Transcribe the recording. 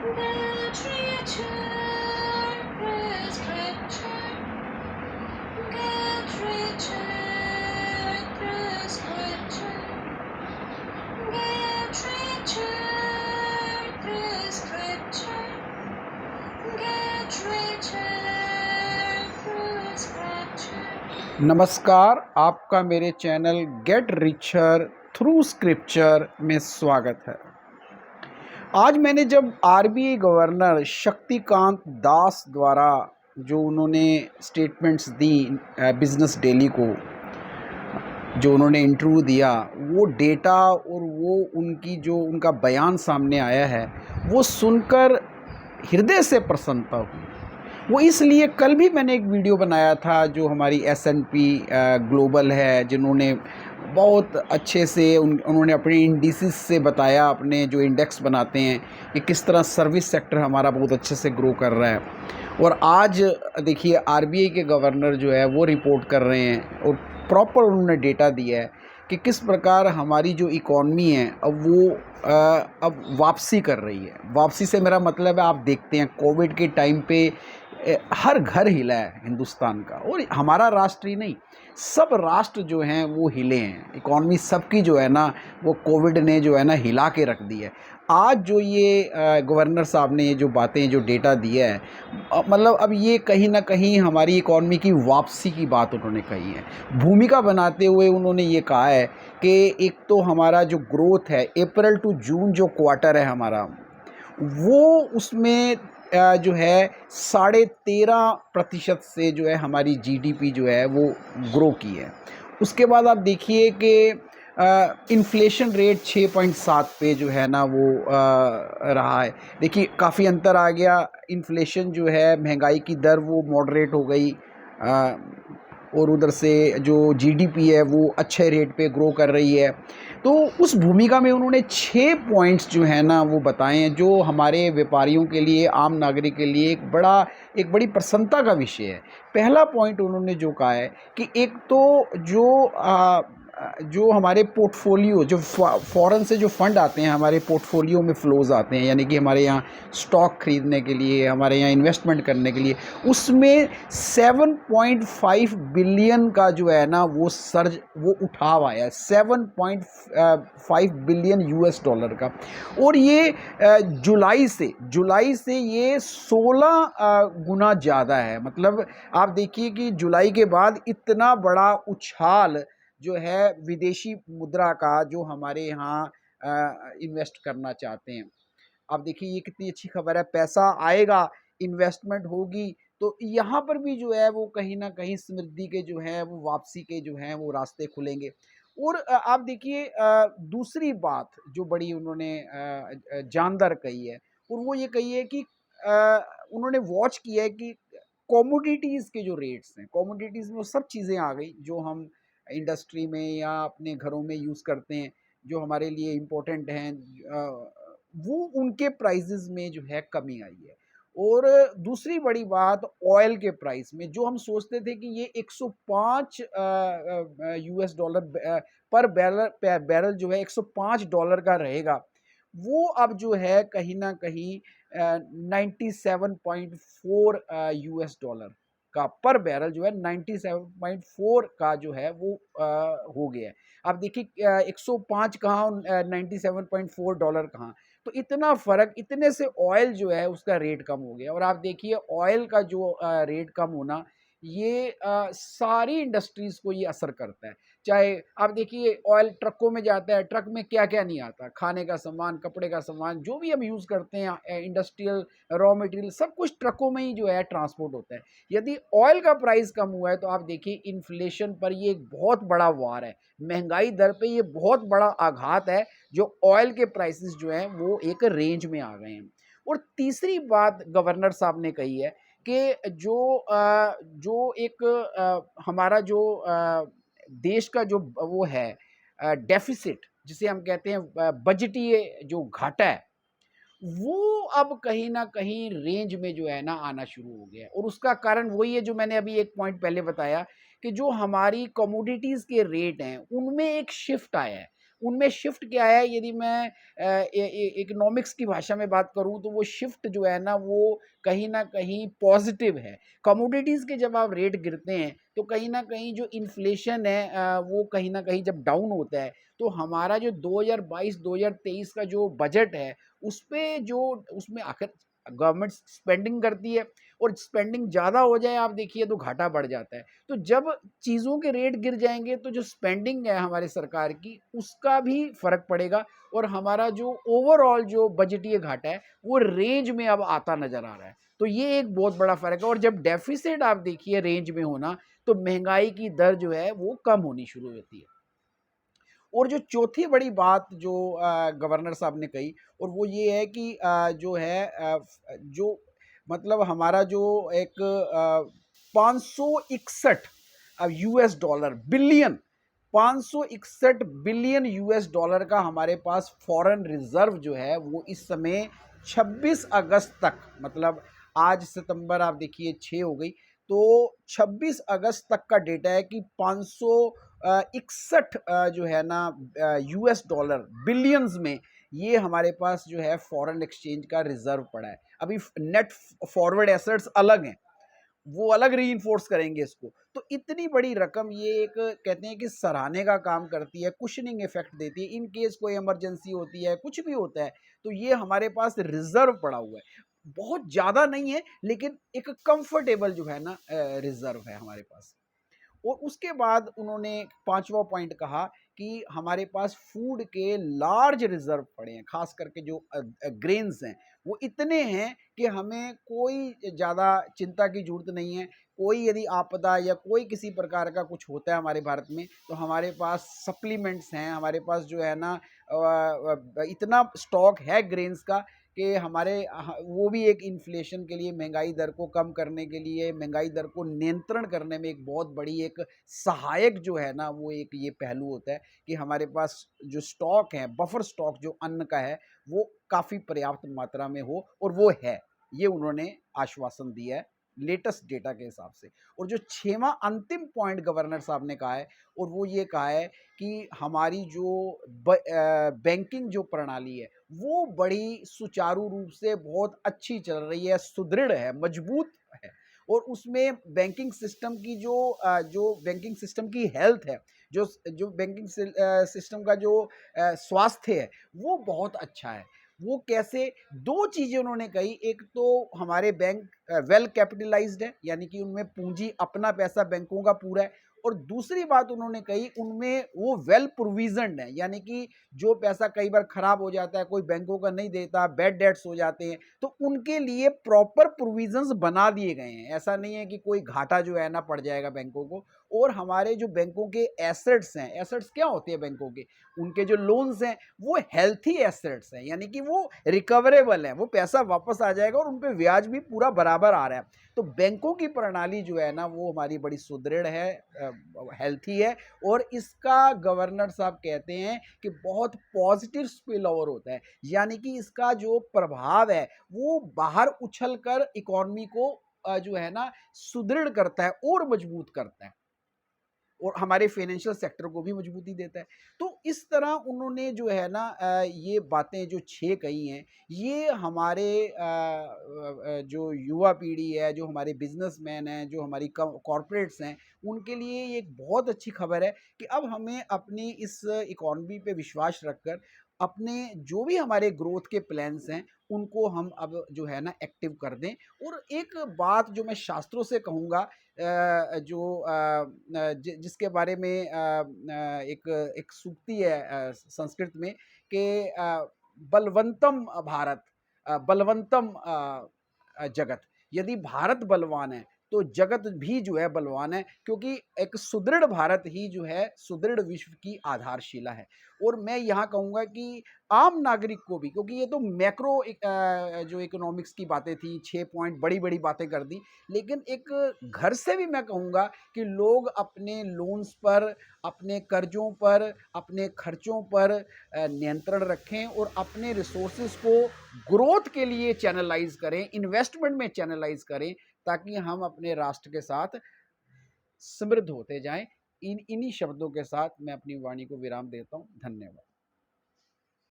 Get richer, prescription. Get richer, prescription. Get richer, prescription. Get richer, prescription. नमस्कार, आपका मेरे channel get richer through scripture में स्वागत है। आज मैंने जब आरबीआई गवर्नर शक्तिकांत दास द्वारा जो उन्होंने स्टेटमेंट्स दी बिजनेस डेली को, जो उन्होंने इंटरव्यू दिया, वो डेटा और वो उनका बयान सामने आया है, वो सुनकर हृदय से प्रसन्नता हुई। वो इसलिए कल भी मैंने एक वीडियो बनाया था जो हमारी S&P ग्लोबल है, जिन्होंने बहुत अच्छे से उन्होंने अपने इंडिसेस से बताया, अपने जो इंडेक्स बनाते हैं कि किस तरह सर्विस सेक्टर हमारा बहुत अच्छे से ग्रो कर रहा है। और आज देखिए आरबीआई के गवर्नर जो है वो रिपोर्ट कर रहे हैं और प्रॉपर उन्होंने डेटा दिया है कि किस प्रकार हमारी जो इकॉनमी है अब वो अब वापसी कर रही है। वापसी से मेरा मतलब है, आप देखते हैं कोविड के टाइम पे हर घर हिला है हिंदुस्तान का, और हमारा राष्ट्र ही नहीं, सब राष्ट्र जो हैं वो हिले हैं। इकॉनमी सबकी जो है ना वो कोविड ने जो है ना हिला के रख दी है। आज जो ये गवर्नर साहब ने जो बातें जो डेटा दिया है, मतलब अब ये कहीं ना कहीं हमारी इकॉनमी की वापसी की बात उन्होंने कही है। भूमिका बनाते हुए उन्होंने ये कहा है कि एक तो हमारा जो ग्रोथ है अप्रैल टू जून जो क्वार्टर है हमारा, वो उसमें जो है 13.5% से जो है हमारी जीडीपी जो है वो ग्रो की है। उसके बाद आप देखिए कि इन्फ्लेशन रेट 6.7 पे जो है ना वो रहा है। देखिए काफ़ी अंतर आ गया। इन्फ्लेशन जो है, महंगाई की दर वो मॉडरेट हो गई, और उधर से जो जीडीपी है वो अच्छे रेट पे ग्रो कर रही है। तो उस भूमिका में उन्होंने 6 पॉइंट्स जो है ना वो बताए हैं, जो हमारे व्यापारियों के लिए, आम नागरिक के लिए एक बड़ी प्रसन्नता का विषय है। पहला पॉइंट उन्होंने जो कहा है कि एक तो जो हमारे पोर्टफोलियो, जो फॉरेन से जो फंड आते हैं हमारे पोर्टफोलियो में फ्लोज आते हैं, यानी कि हमारे यहाँ स्टॉक खरीदने के लिए, हमारे यहाँ इन्वेस्टमेंट करने के लिए, उसमें 7.5 बिलियन का जो है ना वो सर्ज, वो उठाव आया है 7.5 बिलियन यूएस डॉलर का। और ये जुलाई से ये 16 गुना ज़्यादा है। मतलब आप देखिए कि जुलाई के बाद इतना बड़ा उछाल जो है विदेशी मुद्रा का, जो हमारे यहाँ इन्वेस्ट करना चाहते हैं। आप देखिए ये कितनी अच्छी खबर है, पैसा आएगा, इन्वेस्टमेंट होगी, तो यहाँ पर भी जो है वो कहीं ना कहीं समृद्धि के जो है वो वापसी के जो हैं वो रास्ते खुलेंगे। और आप देखिए दूसरी बात जो बड़ी उन्होंने जानदार कही है, और वो ये कही है कि उन्होंने वॉच किया है कि कॉमोडिटीज़ के जो रेट्स हैं, कॉमोडिटीज़ में वो सब चीज़ें आ गई जो हम इंडस्ट्री में या अपने घरों में यूज़ करते हैं, जो हमारे लिए इम्पोर्टेंट हैं, वो उनके प्राइसेस में जो है कमी आई है। और दूसरी बड़ी बात, ऑयल के प्राइस में जो हम सोचते थे कि ये 105 यूएस डॉलर पर बैरल जो है 105 डॉलर का रहेगा, वो अब जो है कहीं ना कहीं 97.4 यूएस डॉलर का पर बैरल जो है 97.4 का जो है वो हो गया है। आप देखिए 105 कहाँ, 97.4 डॉलर कहाँ, तो इतना फ़र्क, इतने से ऑयल जो है उसका रेट कम हो गया। और आप देखिए ऑयल का जो रेट कम होना, ये सारी इंडस्ट्रीज़ को ये असर करता है। चाहे आप देखिए ऑयल ट्रकों में जाता है, ट्रक में क्या-क्या नहीं आता, खाने का सामान, कपड़े का सामान, जो भी हम यूज़ करते हैं, इंडस्ट्रियल रॉ मटेरियल, सब कुछ ट्रकों में ही जो है ट्रांसपोर्ट होता है। यदि ऑयल का प्राइस कम हुआ है तो आप देखिए इन्फ्लेशन पर ये एक बहुत बड़ा वार है, महंगाई दर पे ये बहुत बड़ा आघात है, जो ऑयल के प्राइसेस जो हैं वो एक रेंज में आ गए हैं। और तीसरी बात गवर्नर साहब ने कही है कि जो एक हमारा जो देश का जो वो है डेफिसिट, जिसे हम कहते हैं बजटीय जो घाटा है, वो अब कहीं न कहीं रेंज में जो है ना आना शुरू हो गया है। और उसका कारण वही है जो मैंने अभी एक पॉइंट पहले बताया, कि जो हमारी कमोडिटीज़ के रेट हैं, उनमें एक शिफ्ट आया है। उनमें शिफ्ट क्या है, यदि मैं इकोनॉमिक्स की भाषा में बात करूँ तो वो शिफ्ट जो है ना वो कहीं न कहीं पॉजिटिव है। कमोडिटीज़ के जब आप रेट गिरते हैं तो कहीं न कहीं जो इन्फ्लेशन है वो कहीं न कहीं जब डाउन होता है तो हमारा जो 2022-2023 का जो बजट है उसपे जो उसमें आखिर गवर्नमेंट स्पेंडिंग करती है और स्पेंडिंग ज़्यादा हो जाए आप देखिए तो घाटा बढ़ जाता है। तो जब चीज़ों के रेट गिर जाएँगे तो जो स्पेंडिंग है हमारी सरकार की उसका भी फ़र्क पड़ेगा और हमारा जो ओवरऑल जो बजटीय घाटा है वो रेंज में अब आता नज़र आ रहा है। तो ये एक बहुत बड़ा फ़र्क है और जब डेफ़िसिट आप देखिए रेंज में होना तो महँगाई की दर जो है वो कम होनी शुरू होती है। और जो चौथी बड़ी बात जो गवर्नर साहब ने कही और वो ये है कि जो है जो मतलब हमारा जो एक 561 US dollar billion 561 billion US dollar का हमारे पास फॉरेन रिजर्व जो है वो इस समय 26 अगस्त तक, मतलब आज सितंबर आप देखिए 6 हो गई, तो 26 अगस्त तक का डेटा है कि 561 जो है ना यूएस डॉलर बिलियंस में ये हमारे पास जो है फॉरेन एक्सचेंज का रिजर्व पड़ा है। अभी नेट फॉरवर्ड एसेट्स अलग हैं, वो अलग रीइंफोर्स करेंगे इसको। तो इतनी बड़ी रकम ये एक कहते हैं कि सराहने का काम करती है, कुशनिंग इफेक्ट देती है इन केस कोई इमरजेंसी होती है, कुछ भी होता है तो ये हमारे पास रिजर्व पड़ा हुआ है। बहुत ज़्यादा नहीं है लेकिन एक कंफर्टेबल जो है ना रिजर्व है हमारे पास। और उसके बाद उन्होंने पांचवा पॉइंट कहा कि हमारे पास फूड के लार्ज रिजर्व पड़े हैं, खास करके जो ग्रेन्स हैं वो इतने हैं कि हमें कोई ज़्यादा चिंता की जरूरत नहीं है। कोई यदि आपदा या कोई किसी प्रकार का कुछ होता है हमारे भारत में तो हमारे पास सप्लीमेंट्स हैं, हमारे पास जो है ना इतना स्टॉक है ग्रेन्स का कि हमारे वो भी एक इन्फ्लेशन के लिए, महंगाई दर को कम करने के लिए, महंगाई दर को नियंत्रण करने में एक बहुत बड़ी एक सहायक जो है ना वो एक ये पहलू होता है कि हमारे पास जो स्टॉक है, बफर स्टॉक जो अन्न का है वो काफ़ी पर्याप्त मात्रा में हो, और वो है। ये उन्होंने आश्वासन दिया है लेटेस्ट डेटा के हिसाब से। और जो छठवां अंतिम पॉइंट गवर्नर साहब ने कहा है और वो ये कहा है कि हमारी जो बैंकिंग जो प्रणाली है वो बड़ी सुचारू रूप से बहुत अच्छी चल रही है, सुदृढ़ है, मजबूत है। और उसमें बैंकिंग सिस्टम की जो बैंकिंग सिस्टम की हेल्थ है, जो जो बैंकिंग सिस्टम का जो स्वास्थ्य है वो बहुत अच्छा है। वो कैसे? दो चीज़ें उन्होंने कही, एक तो हमारे बैंक वेल कैपिटलाइज्ड है, यानी कि उनमें पूंजी, अपना पैसा बैंकों का पूरा है। और दूसरी बात उन्होंने कही उनमें वो वेल प्रोविजन्ड है, यानी कि जो पैसा कई बार खराब हो जाता है, कोई बैंकों का नहीं देता, बैड डेट्स हो जाते हैं, तो उनके लिए प्रॉपर प्रोविजंस बना दिए गए हैं। ऐसा नहीं है कि कोई घाटा जो है ना पड़ जाएगा बैंकों को। और हमारे जो बैंकों के एसेट्स हैं, एसेट्स क्या होते हैं बैंकों के? उनके जो लोन्स हैं वो हेल्थी एसेट्स हैं, यानी कि वो रिकवरेबल है, वो पैसा वापस आ जाएगा और उन पे ब्याज भी पूरा बराबर आ रहा है। तो बैंकों की प्रणाली जो है ना वो हमारी बड़ी सुदृढ़ है, हेल्थी है। और इसका गवर्नर साहब कहते हैं कि बहुत पॉजिटिव स्पिल ओवर होता है, यानी कि इसका जो प्रभाव है वो बाहर उछल कर इकोनॉमी को जो है ना सुदृढ़ करता है और मजबूत करता है, और हमारे फाइनेंशियल सेक्टर को भी मजबूती देता है। तो इस तरह उन्होंने जो है ना ये बातें जो 6 कही हैं, ये हमारे जो युवा पीढ़ी है, जो हमारे बिजनेसमैन हैं, जो हमारी कॉरपोरेट्स हैं, उनके लिए ये एक बहुत अच्छी खबर है कि अब हमें अपनी इस इकॉनमी पे विश्वास रखकर अपने जो भी हमारे ग्रोथ के प्लान्स हैं उनको हम अब जो है ना एक्टिव कर दें। और एक बात जो मैं शास्त्रों से कहूँगा, जिसके बारे में एक एक सूक्ति है संस्कृत में कि बलवंतम भारत, बलवंतम जगत। यदि भारत बलवान है तो जगत भी जो है बलवान है, क्योंकि एक सुदृढ़ भारत ही जो है सुदृढ़ विश्व की आधारशिला है। और मैं यहाँ कहूँगा कि आम नागरिक को भी, क्योंकि ये तो मैक्रो जो इकोनॉमिक्स की बातें थी, 6 पॉइंट बड़ी बड़ी बातें कर दी, लेकिन एक घर से भी मैं कहूँगा कि लोग अपने लोन्स पर, अपने कर्जों पर, अपने खर्चों पर नियंत्रण रखें और अपने रिसोर्सेज को ग्रोथ के लिए चैनलाइज करें, इन्वेस्टमेंट में चैनलाइज करें, ताकि हम अपने राष्ट्र के साथ समृद्ध होते जाएं। इन्हीं शब्दों के साथ मैं अपनी वाणी को विराम देता हूं। धन्यवाद।